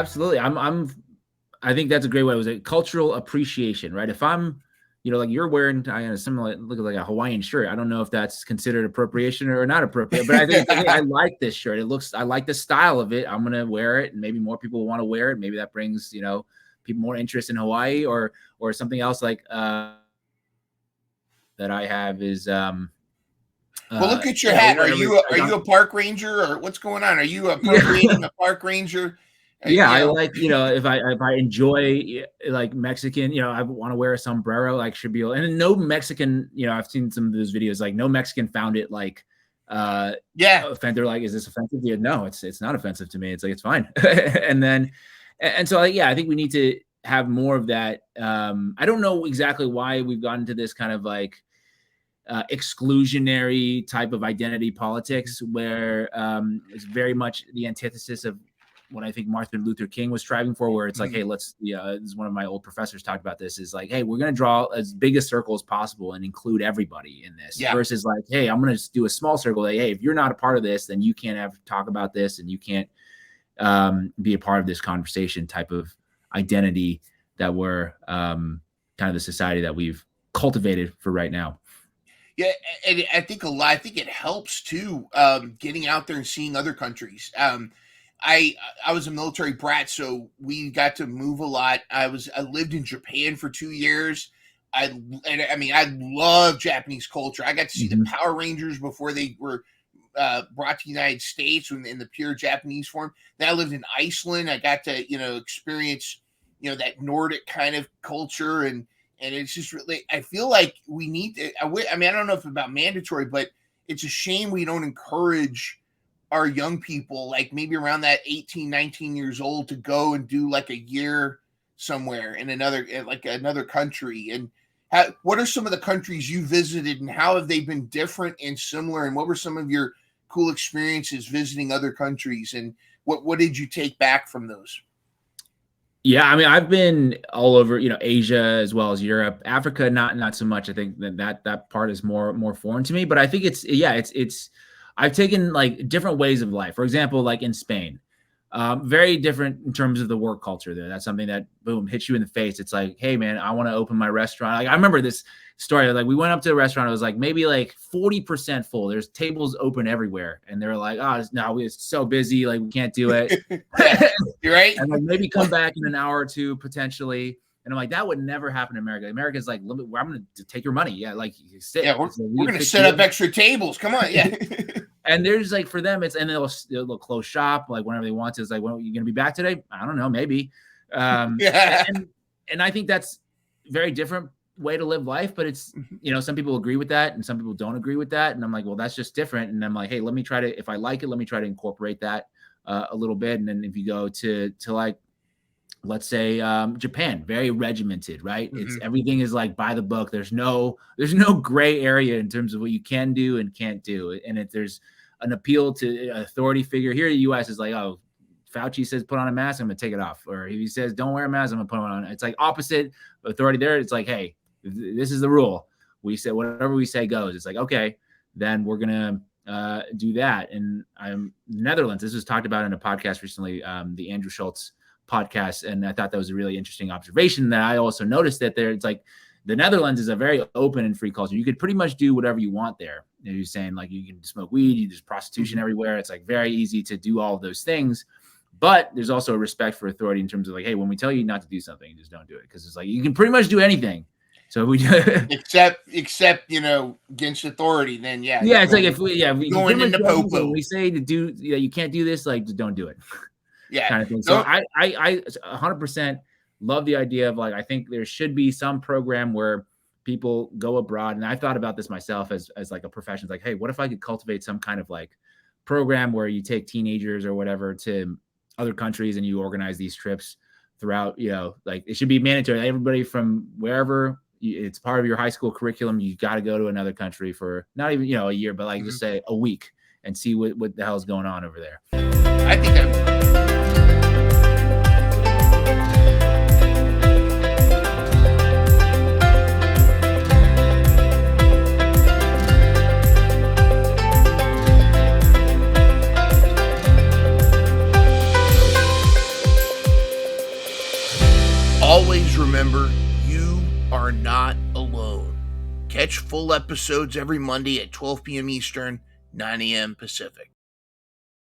absolutely. I think that's a great way. It was a cultural appreciation, right? If I'm, like you're wearing, I similar look like a Hawaiian shirt. I don't know if that's considered appropriation or not appropriate, but I think I like this shirt. I like the style of it. I'm gonna wear it, and maybe more people want to wear it. Maybe that brings people more interest in Hawaii or something else like that I have is. Well, look at your hat. Are you a park ranger or what's going on? Are you appropriating a park ranger? Yeah, I like, if I enjoy like Mexican, I want to wear a sombrero, like should be, and no Mexican, I've seen some of those videos, like no Mexican found it like, offended. Like, is this offensive? Yeah, no, it's not offensive to me. It's like, it's fine. and so I think we need to have more of that. I don't know exactly why we've gotten to this kind of like exclusionary type of identity politics where it's very much the antithesis of what I think Martin Luther King was striving for, where it's like, hey, let's, this is one of my old professors talked about this, is like, hey, we're going to draw as big a circle as possible and include everybody in this versus like, hey, I'm going to do a small circle. Like, hey, if you're not a part of this, then you can't talk about this and you can't be a part of this conversation type of identity that we're kind of the society that we've cultivated for right now. Yeah, and I think it helps too, getting out there and seeing other countries. I was a military brat, so we got to move a lot. I lived in Japan for 2 years. I love Japanese culture. I got to see the Power Rangers before they were brought to the United States in the pure Japanese form. Then I lived in Iceland. I got to experience that Nordic kind of culture, and it's just really, I feel like we need to, I don't know if it's about mandatory, but it's a shame we don't encourage our young people, like maybe around that 18, 19 years old, to go and do like a year somewhere in another country. And what are some of the countries you visited, and how have they been different and similar? And what were some of your cool experiences visiting other countries? And what did you take back from those? Yeah, I've been all over, Asia as well as Europe, Africa, not so much. I think that part is more foreign to me, but I think it's I've taken like different ways of life. For example, like in Spain, very different in terms of the work culture there. That's something that boom hits you in the face. It's like, hey man, I want to open my restaurant. Like I remember this story. Like we went up to a restaurant. It was like maybe like 40% full. There's tables open everywhere, and they're like, oh no, it's so busy. Like we can't do it. You're right. And like maybe come back in an hour or two potentially. And I'm like, that would never happen in America. America's like, I'm going to take your money. Yeah, like you sit. Yeah, we're going to set up extra tables. Come on, yeah. And there's like for them, and they'll close shop like whenever they want to. It's like, well, you going to be back today? I don't know, maybe. And I think that's a very different way to live life. But it's some people agree with that, and some people don't agree with that. And I'm like, well, that's just different. And I'm like, hey, let me try to, if I like it, let me try to incorporate that a little bit. And then if you go to like, let's say Japan, very regimented, right? It's everything is like by the book. There's no gray area in terms of what you can do and can't do. And if there's an appeal to an authority figure here in the US is like, oh, Fauci says put on a mask, I'm gonna take it off. Or if he says don't wear a mask, I'm gonna put one on. It's like opposite authority there. It's like, hey, this is the rule. We say whatever we say goes. It's like, okay, then we're gonna do that. And Netherlands, this was talked about in a podcast recently, the Andrew Schultz podcast, and I thought that was a really interesting observation that I also noticed that there, it's like the Netherlands is a very open and free culture. You could pretty much do whatever you want there. You're saying like you can smoke weed, there's prostitution everywhere. It's like very easy to do all of those things, but there's also a respect for authority in terms of like, hey, when we tell you not to do something, you just don't do it, because it's like you can pretty much do anything. So we except against authority, then it's like if we going into popo, we say to do you can't do this, like just don't do it. Yeah, kind of thing. So I 100% love the idea of like, I think there should be some program where people go abroad. And I thought about this myself as like a profession. It's like, hey, what if I could cultivate some kind of like program where you take teenagers or whatever to other countries and you organize these trips throughout, like it should be mandatory. Everybody from wherever, it's part of your high school curriculum. You got to go to another country for not even, a year, but like just say a week and see what the hell is going on over there. I think always remember, you are not alone. Catch full episodes every Monday at 12 p.m. Eastern, 9 a.m. Pacific.